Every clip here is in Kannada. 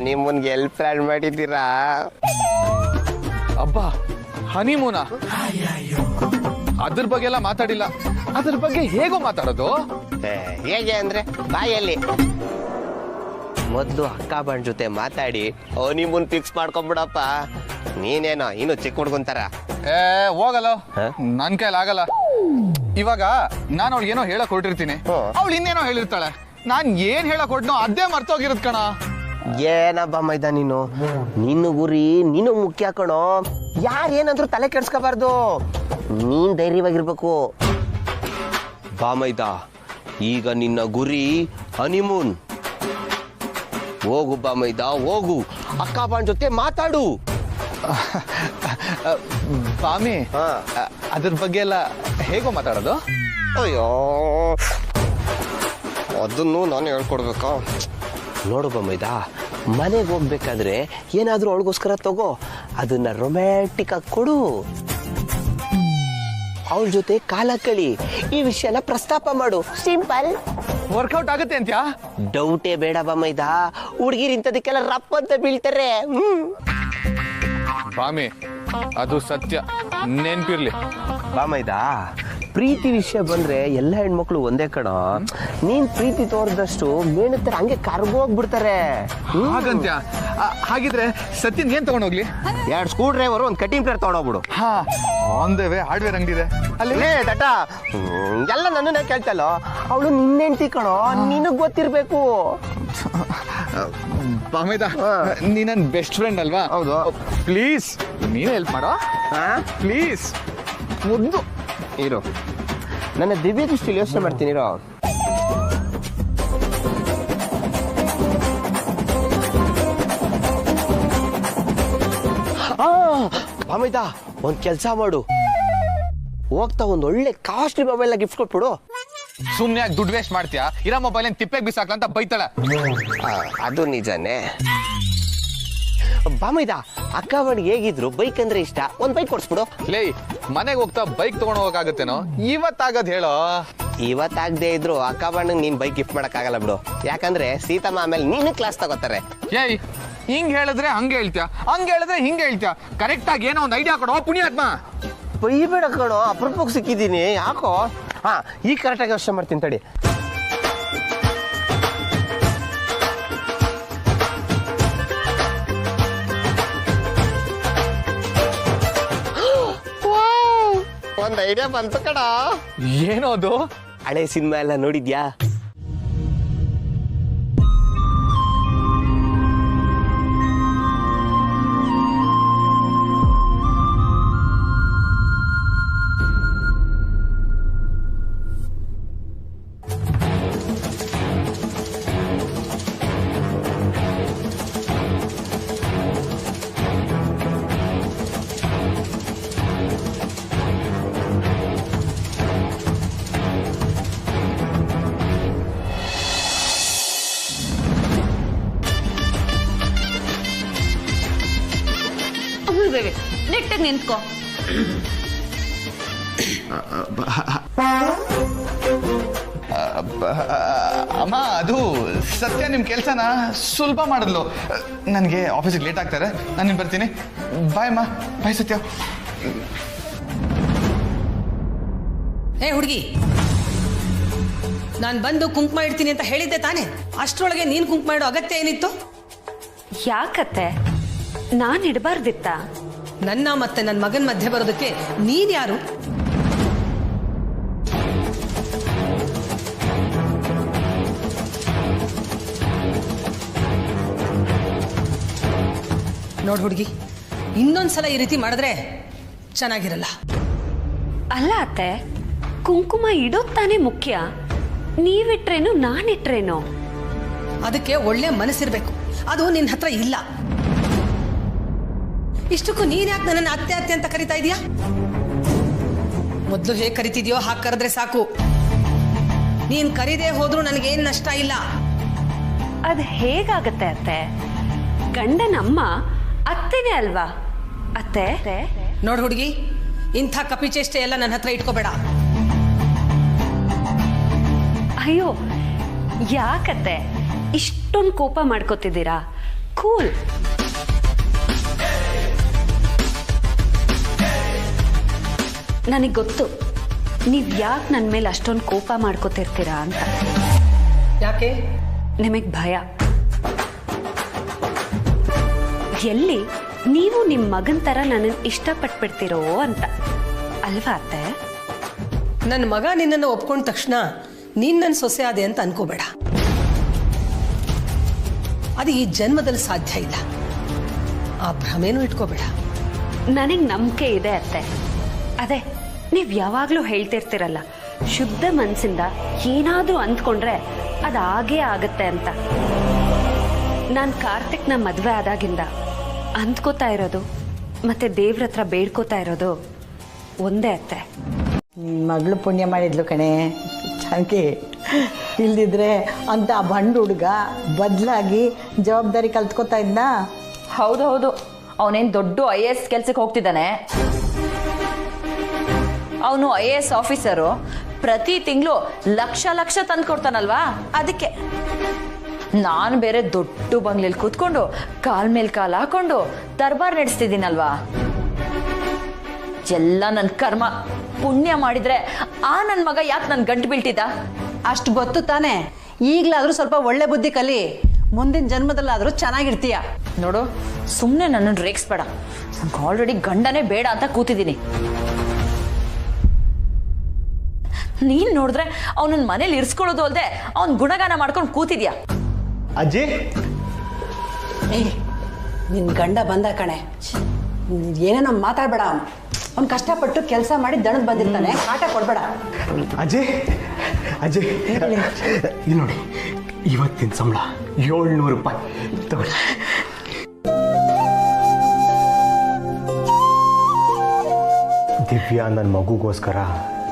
ಹನಿಮೂನ್ಗೆ ಎಲ್ಲಿ ಪ್ಲಾನ್ ಮಾಡಿದ್ದೀರಾ? ಅಬ್ಬಾ ಹನಿಮೂನ ಅದ್ರ ಬಗ್ಗೆ ಎಲ್ಲ ಮಾತಾಡಿಲ್ಲ. ಅದ್ರ ಬಗ್ಗೆ ಹೇಗೋ ಮಾತಾಡೋದು? ಹೇಗೆ ಅಂದ್ರೆ ಬಾಯಲ್ಲಿ ಮೊದ್ಲು ಅಕ್ಕ ಬಂಡ್ ಜೊತೆ ಮಾತಾಡಿ ಹನಿಮೂನ್ ಫಿಕ್ಸ್ ಮಾಡ್ಕೊಂಡ್ಬಿಡಪ್ಪ. ನೀನೇನೋ ಇನ್ನು ಚಿಕ್ಕ ಹುಡ್ಕೊಂತಾರ. ಹೋಗಲ್ಲ, ನನ್ ಕೈಲಿ ಆಗಲ್ಲ. ಇವಾಗ ನಾನು ಅವಳಿಗೆ ಏನೋ ಹೇಳಕ್ ಹೊರಟಿರ್ತೀನಿ, ಅವಳು ಇನ್ನೇನೋ ಹೇಳಿರ್ತಾಳೆ. ನಾನ್ ಏನ್ ಹೇಳಕ್ ಹೊರಟ್ನೋ ಅದೇ ಮರ್ತೋಗಿರತ್ ಕಣ. ಏನಬ್ಬ ಮೈದ ನೀನು, ನಿನ್ನ ಗುರಿ ನೀನು ಮುಖ್ಯ ಕಣೋ. ಯಾರೇನಂದ್ರು ತಲೆ ಕೆಡ್ಸ್ಕೋಬಾರ್ದು, ನೀನ್ ಧೈರ್ಯವಾಗಿರ್ಬೇಕು. ಬಾ ಮೈದ, ಈಗ ನಿನ್ನ ಗುರಿ ಹನಿಮೂನ್. ಹೋಗು ಬಾ ಮೈದ, ಹೋಗು. ಅಕ್ಕ ಬಾಂಡ್ ಜೊತೆ ಮಾತಾಡು. ಬಾಮಿ, ಅದ್ರ ಬಗ್ಗೆ ಎಲ್ಲ ಹೇಗೋ ಮಾತಾಡೋದು? ಅಯ್ಯೋ, ಅದನ್ನು ನಾನು ಹೇಳ್ಕೊಡ್ಬೇಕಾ? ನೋಡು ಬಮ್ಮೈದ, ಮನೆಗೆ ಹೋಗ್ಬೇಕಾದ್ರೆ ಏನಾದ್ರೂ ಅವಳಿಗೋಸ್ಕರ ತಗೋ, ಅದನ್ನ ರೊಮ್ಯಾಂಟಿಕ್ ಆಗಿ ಕೊಡು. ಅವಳ ಜೊತೆ ಕಾಲ ಕಳಿ, ಈ ವಿಷಯನ ಪ್ರಸ್ತಾಪ ಮಾಡು. ಸಿಂಪಲ್. ವರ್ಕೌಟ್ ಆಗುತ್ತೆ ಅಂತ್ಯಾ? ಡೌಟೇ ಬೇಡ ಬಮ್ಮೈದ, ಹುಡುಗಿರು ಇಂಥದಕ್ಕೆಲ್ಲ ರಪ್ಪ ಅಂತ ಬೀಳ್ತಾರೆ. ಬಾಮಿ, ಅದು ಸತ್ಯ, ನೆನ್ಪಿರ್ಲಿ. ಬಾಮೈದ, ಪ್ರೀತಿ ವಿಷಯ ಬಂದ್ರೆ ಎಲ್ಲ ಹೆಣ್ಮಕ್ಳು ಒಂದೇ ಕಣ. ನೀನ್ ಪ್ರೀತಿ ತೋರ್ದಷ್ಟು ಮೇಣತ್ತರ ಹಂಗೆ ಕರ್ಗೋಗ್ಬಿಡ್ತಾರೆ. ಹಾಗಂತ್ಯ? ಹಾಗಿದ್ರೆ ಸತ್ಯನ್ ಏನ್ ತಗೊಂಡೋಗ್ಲಿ? 2 ಸ್ಕ್ರೂ ಡ್ರೈವರ್, 1 ಕಟಿಂಗ್ ಪ್ಲೇಟ್ ತಗೊಂಡೋಗ್ಬಿಡು. ಹಾ, ಆನ್ ದ ವೇ ಹಾರ್ಡ್ವೇರ್ ಅಂಗಡಿ ಇದೆ ಅಲ್ಲಿ. ದಟ ಎಲ್ಲ ನನ್ನನ್ನೇ ಕೇಳ್ತಲ್ಲ, ಅವಳು ನಿನ್ನೆಂಟಿ ಕಣೋ, ನಿನಗ್ ಗೊತ್ತಿರ್ಬೇಕು. ಬಾಮೈದ, ನೀ ನನ್ ಬೆಸ್ಟ್ ಫ್ರೆಂಡ್ ಅಲ್ವಾ? ಹೌದು. ಪ್ಲೀಸ್ ನೀನೇ ಹೆಲ್ಪ್ ಮಾಡೋ ಪ್ಲೀಸ್. ಮುದ್ದು ಇರು, ನನ್ನ ದಿವ್ಯ ದೃಷ್ಟಿಲಿ ಯೋಚನೆ ಮಾಡ್ತೀನಿ. ಇರೋ, ಬಾಮೈದ, ಒಂದ್ ಕೆಲ್ಸ ಮಾಡು. ಹೋಗ್ತಾ ಒಂದ್ ಒಳ್ಳೆ ಕಾಸ್ಟ್ಲಿ ಮೊಬೈಲ್ ಗಿಫ್ಟ್ ಕೊಟ್ಬಿಡು. ಸುಮ್ನೆ ಯಾಕೆ ದುಡ್ಡು ವೇಸ್ಟ್ ಮಾಡ್ತೀಯಾ? ಇರೋ ಮೊಬೈಲ್ ತಿಪ್ಪೆಗೆ ಬಿಸಾಕ್ಲ ಅಂತ ಬೈತಾಳ. ಅದು ನಿಜಾನೇ. ಬಾಮೈದ, ಅಕ್ಕ ಬಣ್ಣಿಗೆ ಹೇಗಿದ್ರು ಬೈಕ್ ಅಂದ್ರೆ ಇಷ್ಟ, ಒಂದ್ ಬೈಕ್ ಕೊಡ್ಸ್ಬಿಡು. ಲೇ, ಮನೆಗೆ ಹೋಗ್ತಾ ಬೈಕ್ ತಗೊಂಡ್ ಹೋಗಕ್ಕಾಗತ್ತೇನೋ? ಇವತ್ತಾಗದ್ ಹೇಳೋ. ಇವತ್ತಾಗದೆ ಇದ್ರು ಅಕ್ಕ ಬಣ್ಣಂಗ್ ನೀನ್ ಬೈಕ್ ಗಿಫ್ಟ್ ಮಾಡಕ್ ಆಗಲ್ಲ ಬಿಡು. ಯಾಕಂದ್ರೆ ಸೀತಮ್ಮ ಆಮೇಲೆ ನೀನು ಕ್ಲಾಸ್ ತಗೋತಾರೆ. ಏಯ್, ಹಿಂಗ್ ಹೇಳಿದ್ರೆ ಹಂಗೆ ಹೇಳ್ತೀಯ, ಹಂಗ ಹೇಳಿದ್ರೆ ಹಿಂಗೆ ಹೇಳ್ತೀಯ. ಕರೆಕ್ಟ್ ಆಗಿ ಏನೋ ಒಂದು ಐಡಿಯಾ ಕೊಡೋ ಪುಣ್ಯಾತ್ಮ. ಬೈಬೇಡ ಕಣೋ, ಅಪರೂಪಕ್ಕೆ ಸಿಕ್ಕಿದ್ದೀನಿ. ಯಾಕೋ? ಹಾ, ಈಗ ಕರೆಕ್ಟಾಗಿ ಯೋಚನೆ ಮಾಡ್ತೀನಿ ತಡಿ. ಒಂದ್ ಐಡಿಯಾ ಬಂತು ಕಣ. ಏನೋದು? ಹಳೆ ಸಿನಿಮಾ ಎಲ್ಲ ನೋಡಿದ್ಯಾ? ನೆಟ್ಟಗೆ ನಿಂತ್ಕೋ. ಅಮ್ಮ, ಅದು ಸತ್ಯ ನಿಮ್ ಕೆಲ್ಸನ ಸುಲಭ ಮಾಡಿದ್ಲು. ನನಗೆ ಆಫೀಸಿಗೆ ಲೇಟ್ ಆಗ್ತಾರೆ, ನಾನು ಬರ್ತೀನಿ. ಬಾಯ್ ಅಮ್ಮ. ಬಾಯ್ ಸತ್ಯ. ಹೇ ಹುಡುಗಿ, ನಾನು ಬಂದು ಕುಂಕುಮ ಇಡ್ತೀನಿ ಅಂತ ಹೇಳಿದ್ದೆ ತಾನೆ? ಅಷ್ಟರೊಳಗೆ ನೀನು ಕುಂಕುಮ ಇಡೋ ಅಗತ್ಯ ಏನಿತ್ತು? ಯಾಕತ್ತೆ, ನಾನು ಇಡಬಾರ್ದಿತ್ತ? ನನ್ನ ಮತ್ತೆ ನನ್ನ ಮಗನ ಮಧ್ಯೆ ಬರೋದಕ್ಕೆ ನೀನ್ ಯಾರು? ನೋಡ್ ಹುಡುಗಿ, ಇನ್ನೊಂದ್ಸಲ ಈ ರೀತಿ ಮಾಡಿದ್ರೆ ಚೆನ್ನಾಗಿರಲ್ಲ. ಅಲ್ಲ ಅತ್ತೆ, ಕುಂಕುಮ ಇಡೋದ್ ತಾನೇ ಮುಖ್ಯ. ನೀವಿಟ್ರೇನು ನಾನಿಟ್ರೇನು? ಅದಕ್ಕೆ ಒಳ್ಳೆ ಮನಸ್ಸಿರ್ಬೇಕು. ಅದು ನಿನ್ನ ಹತ್ರ ಇಲ್ಲ. ಇಷ್ಟಕ್ಕೂ ನೀನ್ ಯಾಕೆ ನನ್ನನ್ನು ಅತ್ತೆ ಅತ್ತೆ ಅಂತ ಕರಿತಾ ಇದೀಯಾ? ಮೊದಲು ಹೇಗೆ ಕರಿತಿದ್ಯೋ ಹಾಗೆ ಕರೆದ್ರೆ ಸಾಕು. ನೀನ್ ಕರೀದೇ ಹೋದ್ರೂ ನನಗೇನ್ ನಷ್ಟ ಇಲ್ಲ. ಅದ್ ಹೇಗಾಗತ್ತೆ ಅತ್ತೆ? ಗಂಡನಮ್ಮ ಅತ್ತೆನೇ ಅಲ್ವಾ ಅತ್ತೆ? ನೋಡ್ ಹುಡುಗಿ, ಇಂಥ ಕಪಿಚೇಷ್ಟೆ ಎಲ್ಲ ನನ್ನ ಹತ್ರ ಇಟ್ಕೋಬೇಡ. ಅಯ್ಯೋ, ಯಾಕತ್ತೆ ಇಷ್ಟೊಂದು ಕೋಪ ಮಾಡ್ಕೋತಿದ್ದೀರಾ? ಕೂಲ್. ನನಗೆ ಗೊತ್ತು ನೀವು ಯಾಕೆ ನನ್ನ ಮೇಲೆ ಅಷ್ಟೊಂದು ಕೋಪ ಮಾಡ್ಕೋತಿರ್ತೀರಾ ಅಂತ. ಯಾಕೆ? ನಿಮಗೆ ಭಯ. ಎಲ್ಲಿ ನೀವು ನಿಮ್ಮ ಮಗನ ಥರ ನನ್ನನ್ನು ಇಷ್ಟಪಟ್ಬಿಡ್ತೀರೋ ಅಂತ ಅಲ್ವಾ ಅತ್ತೆ? ನನ್ನ ಮಗ ನಿನ್ನನ್ನು ಒಪ್ಕೊಂಡ ತಕ್ಷಣ ನೀನ್ ನನ್ನ ಸೊಸೆ ಆದೆ ಅಂತ ಅನ್ಕೋಬೇಡ. ಅದು ಈ ಜನ್ಮದಲ್ಲಿ ಸಾಧ್ಯ ಇಲ್ಲ. ಆ ಭ್ರಮೆನೂ ಇಟ್ಕೋಬೇಡ. ನನಗೆ ನಂಬಿಕೆ ಇದೆ ಅತ್ತೆ. ಅದೇ ನೀವು ಯಾವಾಗಲೂ ಹೇಳ್ತಿರ್ತೀರಲ್ಲ, ಶುದ್ಧ ಮನಸ್ಸಿಂದ ಏನಾದರೂ ಅಂದ್ಕೊಂಡ್ರೆ ಅದು ಆಗೇ ಆಗತ್ತೆ ಅಂತ. ನಾನು ಕಾರ್ತಿಕ್ನ ಮದುವೆ ಆದಾಗಿಂದ ಅಂದ್ಕೋತಾ ಇರೋದು ಮತ್ತೆ ದೇವ್ರ ಹತ್ರ ಬೇಡ್ಕೋತಾ ಇರೋದು ಒಂದೇ ಅತ್ತೆ. ನಿನ್ನ ಮಗಳು ಪುಣ್ಯ ಮಾಡಿದ್ಲು ಕಣೆ ಜಾನಕಿ. ಇಲ್ದಿದ್ರೆ ಅಂತ ಬಂಡು ಹುಡುಗ ಬದಲಾಗಿ ಜವಾಬ್ದಾರಿ ಕಲ್ತ್ಕೋತಾ ಇದ್ದ. ಹೌದು, ಅವನೇನು ದೊಡ್ಡ IAS ಕೆಲ್ಸಕ್ಕೆ ಹೋಗ್ತಿದ್ದಾನೆ. ಅವನು IAS ಆಫೀಸರು, ಪ್ರತಿ ತಿಂಗಳು ಲಕ್ಷ ತಂದು ಕೊಡ್ತಾನಲ್ವಾ, ಅದಕ್ಕೆ. ನಾನು ಬೇರೆ ದೊಡ್ಡ ಬಂಗ್ಲೆಯಲ್ಲಿ ಕೂತ್ಕೊಂಡು ಕಾಲ್ ಮೇಲೆ ಕಾಲು ಹಾಕೊಂಡು ದರ್ಬಾರ್ ನಡೆಸ್ತಿದ್ದೀನಲ್ವಾ. ಎಲ್ಲ ನನ್ನ ಕರ್ಮ. ಪುಣ್ಯ ಮಾಡಿದ್ರೆ ಆ ನನ್ನ ಮಗ ಯಾಕೆ ನನ್ನ ಗಂಟು ಬೀಳ್ತಿದ್ದ? ಅಷ್ಟು ಗೊತ್ತು ತಾನೆ. ಈಗಲಾದರೂ ಸ್ವಲ್ಪ ಒಳ್ಳೆ ಬುದ್ಧಿ ಕಲಿ. ಮುಂದಿನ ಜನ್ಮದಲ್ಲಾದರೂ ಚೆನ್ನಾಗಿರ್ತೀಯ. ನೋಡು, ಸುಮ್ಮನೆ ನನ್ನನ್ನು ರೇಗಿಸ್ಬೇಡ. ನನಗೆ ಆಲ್ರೆಡಿ ಗಂಡನೇ ಬೇಡ ಅಂತ ಕೂತಿದ್ದೀನಿ. ನೀನ್ ನೋಡಿದ್ರೆ ಅವನನ್ನ ಮನೇಲಿ ಇರಿಸ್ಕೊಳ್ಳೋದು ಅಲ್ಲದೆ ಅವನ್ ಗುಣಗಾನ ಮಾಡ್ಕೊಂಡು ಕೂತಿದ್ಯಾ. ಅಜ್ಜಿ, ನಿನ್ನ ಗಂಡ ಬಂದ ಕಣೆ. ಏನೇನೋ ಮಾತಾಡ್ಬೇಡ. ಅವ್ನು ಕಷ್ಟಪಟ್ಟು ಕೆಲಸ ಮಾಡಿ ದಣದ್ ಬಂದಿರ್ತಾನೆ, ಕಾಟ ಕೊಡ್ಬೇಡ. ಅಜ್ಜಿ ಅಜ್ಜಿ ಇಲ್ಲಿ ನೋಡಿ, ಇವತ್ತಿನ ಸಂಬಳ 700 ರೂಪಾಯಿ ತಗೊಳ್ಳಿ. ದಿವ್ಯಾ ನನ್ನ ಮಗುಗೋಸ್ಕರ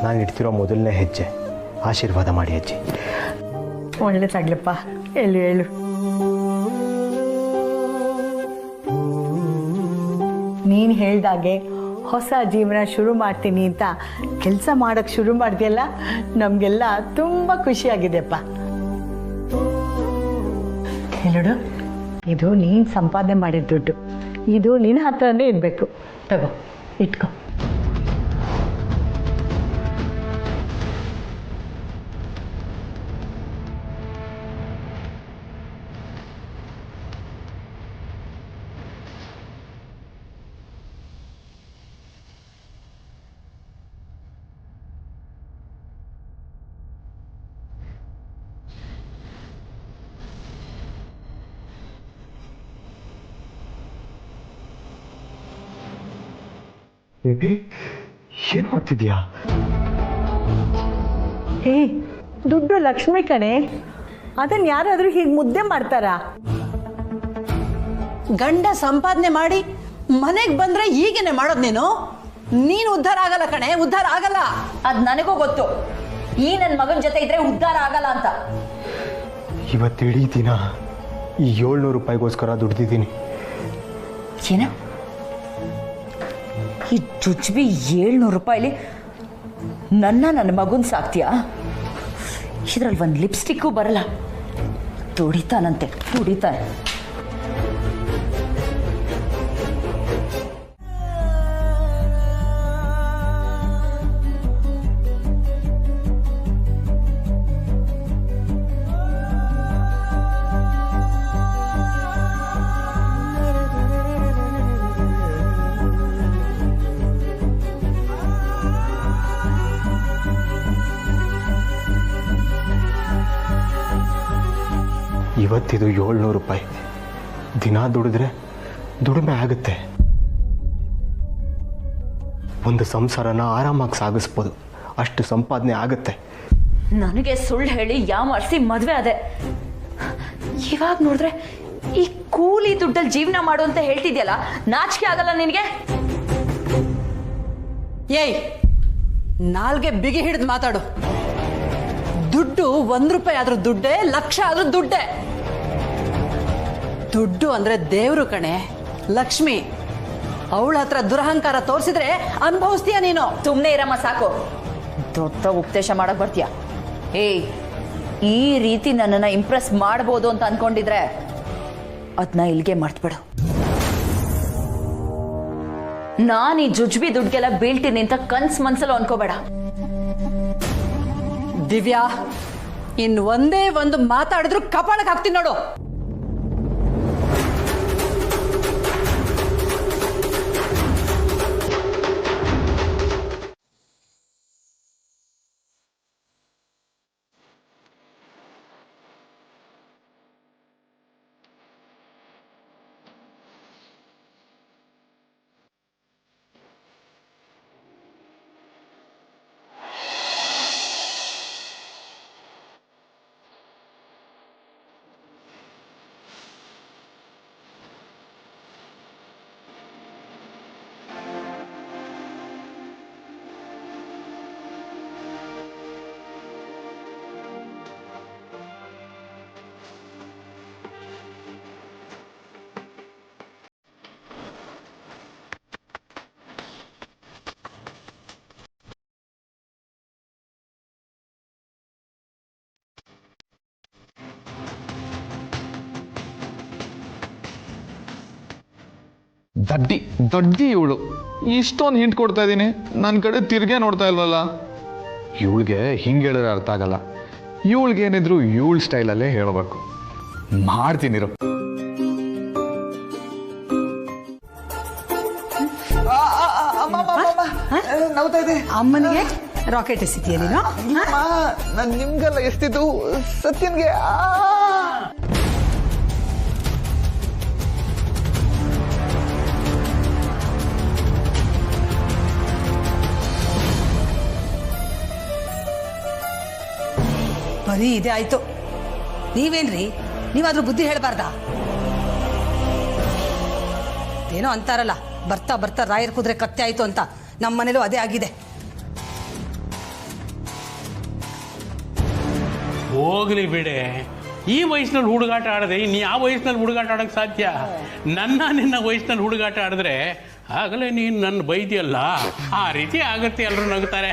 ನಾನು ಇಡ್ತಿರೋ ಮೊದಲನೇ ಹೆಜ್ಜೆ. ಆಶೀರ್ವಾದ ಮಾಡಿ ಅಜ್ಜಿ. ಒಳ್ಳೇದಾಗ್ಲಪ್ಪ. ಹೇಳು. ನೀನು ಹೇಳ್ದಾಗೆ ಹೊಸ ಜೀವನ ಶುರು ಮಾಡ್ತೀನಿ ಅಂತ ಕೆಲಸ ಮಾಡೋಕ್ಕೆ ಶುರು ಮಾಡಿದೆಯಲ್ಲ, ನಮಗೆಲ್ಲ ತುಂಬ ಖುಷಿಯಾಗಿದೆಪ್ಪ. ಹೇಳು, ಇದು ನೀನು ಸಂಪಾದನೆ ಮಾಡಿದ ದುಡ್ಡು. ಇದು ನಿನ್ನ ಹತ್ರನೇ ಇರಬೇಕು. ತಗೋ, ಇಟ್ಕೋ. ಏನ್ ಮಾಡ್ತಿದ್ಯಾ? ದುಡ್ಡು ಲಕ್ಷ್ಮಿ ಕಣೆ. ಅದನ್ನ ಯಾರಾದ್ರೂ ಹೀಗೆ ಮುದ್ದೆ ಮಾಡ್ತಾರಾ? ಗಂಡ ಸಂಪಾದನೆ ಮಾಡಿ ಮನೆಗೆ ಬಂದ್ರೆ ಹೀಗೇನೆ ಮಾಡೋದು. ನೀನು ಉದ್ಧಾರ ಆಗಲ್ಲ ಕಣೆ, ಉದ್ಧಾರ ಆಗಲ್ಲ. ಅದ್ ನನಗೂ ಗೊತ್ತು. ಈ ನನ್ನ ಮಗನ ಜೊತೆ ಇದ್ರೆ ಉದ್ಧಾರ ಆಗಲ್ಲ ಅಂತ. ಇವತ್ತು ಇಡೀ ದಿನ ಈ 700 ರೂಪಾಯಿಗೋಸ್ಕರ ದುಡ್ದಿದ್ದೀನಿ. ಏನ ಈ ಜುಜ್ಬಿ 700 ರೂಪಾಯಿಲಿ ನನ್ನ ಮಗುನ್ ಸಾಕ್ತೀಯಾ? ಇದ್ರಲ್ಲಿ ಒಂದು ಲಿಪ್ಸ್ಟಿಕ್ಕು ಬರಲ್ಲ. ದುಡಿತಾನಂತೆ, ದುಡಿತಾನೆ. ಇವತ್ತಿದು 700 ರೂಪಾಯಿ. ದಿನ ದುಡಿದ್ರೆ ದುಡಿಮೆ ಆಗುತ್ತೆ. ಒಂದು ಸಂಸಾರನ ಆರಾಮಾಗಿ ಸಾಗಿಸ್ಬೋದು. ಅಷ್ಟು ಸಂಪಾದನೆ ಆಗುತ್ತೆ. ನನಗೆ ಸುಳ್ಳು ಹೇಳಿ ಯಾಮಾರಿಸಿ ಮದುವೆ ಆದೆ. ಇವಾಗ ನೋಡಿದ್ರೆ ಈ ಕೂಲಿ ದುಡ್ಡಲ್ಲಿ ಜೀವನ ಮಾಡು ಅಂತ ಹೇಳ್ತಿದ್ಯಲ್ಲ, ನಾಚಿಕೆ ಆಗಲ್ಲ ನಿನಗೆ? ಏಯ್, ನಾಲ್ಗೆ ಬಿಗಿ ಹಿಡಿದು ಮಾತಾಡು. ದುಡ್ಡು 1 ರೂಪಾಯಿ ಆದ್ರೂ ದುಡ್ಡೇ, ಲಕ್ಷ ಆದ್ರೂ ದುಡ್ಡೇ. ದುಡ್ಡು ಅಂದ್ರೆ ದೇವ್ರು ಕಣೆ, ಲಕ್ಷ್ಮಿ. ಅವಳ ಹತ್ರ ದುರಹಂಕಾರ ತೋರಿಸಿದ್ರೆ ಅನುಭವಿಸ್ತೀಯ ನೀನು. ಸುಮ್ಮನೆ ಇರಮ್ಮ, ಸಾಕು. ದೊಡ್ಡ ಉಪದೇಶ ಮಾಡಕ್ ಬರ್ತೀಯ? ಏಯ್, ಈ ರೀತಿ ನನ್ನನ್ನು ಇಂಪ್ರೆಸ್ ಮಾಡ್ಬೋದು ಅಂತ ಅನ್ಕೊಂಡಿದ್ರೆ ಅದನ್ನ ಇಲ್ಲಿಗೆ ಮರ್ತ್ಬಿಡು. ನಾನು ಈ ಜುಜ್ಬಿ ದುಡ್ಗೆಲ್ಲ ಬೀಳ್ತೀನಿ ಅಂತ ಕನ್ಸ್ ಮನ್ಸಲ್ಲೂ ಅನ್ಕೋಬೇಡ. ದಿವ್ಯಾ, ಇನ್ನು ಒಂದೇ ಒಂದು ಮಾತಾಡಿದ್ರು ಕಪಾಳಕ್ಕೆ ಹಾಕ್ತೀನಿ ನೋಡು. ದಡ್ಡಿ ಇವಳು. ಇಷ್ಟೊಂದು ಹಿಂಟ್ ಕೊಡ್ತಾ ಇದ್ದೀನಿ, ನನ್ನ ಕಡೆ ತಿರ್ಗೇ ನೋಡ್ತಾ ಇಲ್ವಲ್ಲ. ಇವಳಿಗೆ ಹಿಂಗೆ ಹೇಳಿದ್ರೆ ಅರ್ಥ ಆಗಲ್ಲ. ಇವಳಿಗೇನಿದ್ರು ಇವಳ ಸ್ಟೈಲಲ್ಲೇ ಹೇಳಬೇಕು. ಮಾಡ್ತೀನಿರು. ನೋಡ್ತಾ ಇದೆ. ಅಮ್ಮನಿಗೆ ರಾಕೆಟ್ ಎಸಿತೀಯ ನೀನು? ನಾನು ನಿಮ್ಗೆಲ್ಲ ಎಷ್ಟಿದ್ದು ಸತ್ಯನ್ಗೆ. ಬರೀ ಇದೇ ಆಯ್ತು. ನೀವೇನ್ರಿ, ನೀವಾದ್ರೂ ಬುದ್ಧಿ ಹೇಳ್ಬಾರ್ದಾ? ಏನೋ ಅಂತಾರಲ್ಲ, ಬರ್ತಾ ಬರ್ತಾ ರಾಯರ್ ಕುದುರೆ ಕತ್ತೆ ಆಯ್ತು ಅಂತ. ನಮ್ಮ ಮನೇಲೂ ಅದೇ ಆಗಿದೆ. ಹೋಗ್ಲಿ ಬಿಡೆ, ಈ ವಯಸ್ಸಿನಲ್ಲಿ ಹುಡುಗಾಟ ಆಡದೆ ಇನ್ನು ಯಾವ ವಯಸ್ಸಿನಲ್ಲಿ ಹುಡುಗಾಟ ಆಡಕ್ಕೆ ಸಾಧ್ಯ? ನಿನ್ನ ವಯಸ್ಸಿನಲ್ಲಿ ಹುಡುಗಾಟ ಆಡಿದ್ರೆ ಆಗಲೇ ನೀನು ನನ್ನ ಬೈದಿಯಲ್ಲ, ಆ ರೀತಿ ಆಗತ್ತೆ. ಎಲ್ಲರೂ ನಗ್ತಾರೆ.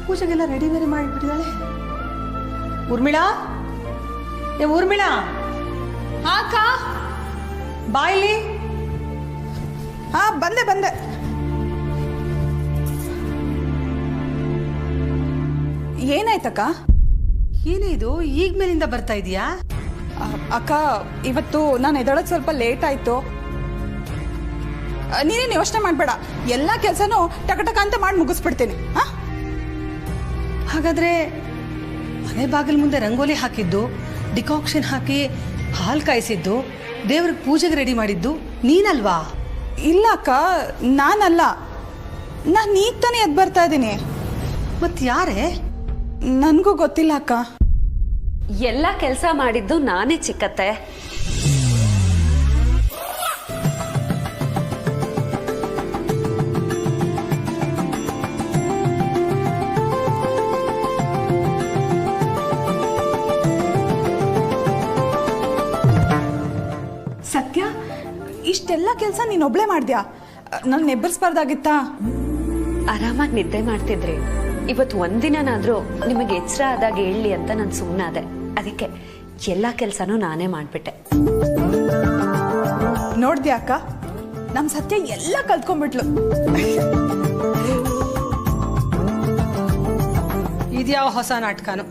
ಪೂಜೆಗೆಲ್ಲ ರೆಡಿ ಬೇರೆ ಮಾಡಿಬಿಟ್ಟಿದ್ದಾಳೆ. ಊರ್ಮಿಳಾ, ಊರ್ಮಿಳಾ, ಅಕ್ಕ ಬಾಯ್ಲಿ. ಹಾ, ಬಂದೆ ಬಂದೆ. ಏನಾಯ್ತಕ್ಕ? ಏನೇ ಇದು ಈಗ ಮೇಲಿಂದ ಬರ್ತಾ ಇದೀಯಾ? ಅಕ್ಕ, ಇವತ್ತು ನಾನು ಎದೊಳಗೆ ಸ್ವಲ್ಪ ಲೇಟ್ ಆಯ್ತು. ನೀನೇನು ಯೋಚನೆ ಮಾಡಬೇಡ, ಎಲ್ಲ ಕೆಲಸನೂ ಟಕ ಅಂತ ಮಾಡಿ ಮುಗಿಸ್ಬಿಡ್ತೀನಿ. ಹಾಗಾದ್ರೆ ಮನೆ ಬಾಗಿಲ ಮುಂದೆ ರಂಗೋಲಿ ಹಾಕಿದ್ದು, ಡಿಕಾಕ್ಷನ್ ಹಾಕಿ ಹಾಲು ಕಾಯಿಸಿದ್ದು, ದೇವ್ರಿಗೆ ಪೂಜೆಗೆ ರೆಡಿ ಮಾಡಿದ್ದು ನೀನಲ್ವಾ? ಇಲ್ಲ ಅಕ್ಕ, ನಾನಲ್ಲ. ನಾನು ಈಗ ತಾನೇ ಎದ್ದು ಬರ್ತಾ ಇದ್ದೀನಿ. ಮತ್ ಯಾರೇ? ನನಗೂ ಗೊತ್ತಿಲ್ಲ ಅಕ್ಕ. ಎಲ್ಲ ಕೆಲಸ ಮಾಡಿದ್ದು ನಾನೇ ಚಿಕ್ಕತ್ತೆ. ಸತ್ಯ, ಇಷ್ಟೆಲ್ಲ ಕೆಲಸ ನೀನೊಬ್ಳೆ ಮಾಡ್ದ್ಯಾ? ನನ್ನ ಎಬ್ಬರಿಸ್ಬಾರ್ದಾಗಿತ್ತಾ? ಆರಾಮಾಗಿ ನಿದ್ದೆ ಮಾಡ್ತಿದ್ರಿ. ಇವತ್ತು ಒಂದಿನಾದ್ರೂ ನಿಮಗೆ ಎಚ್ಚರ ಆದಾಗ ಹೇಳಿ ಅಂತ ನಾನು ಸುಮ್ಮನಾದೆ. ಅದಕ್ಕೆ ಎಲ್ಲ ಕೆಲಸನೂ ನಾನೇ ಮಾಡ್ಬಿಟ್ಟೆ. ನೋಡ್ದ್ಯಾ ಅಕ್ಕ, ನಮ್ಮ ಸತ್ಯ ಎಲ್ಲ ಕಲ್ತ್ಕೊಂಡ್ಬಿಟ್ಲು. ಇದ್ಯಾವ ಹೊಸ ನಾಟಕನು?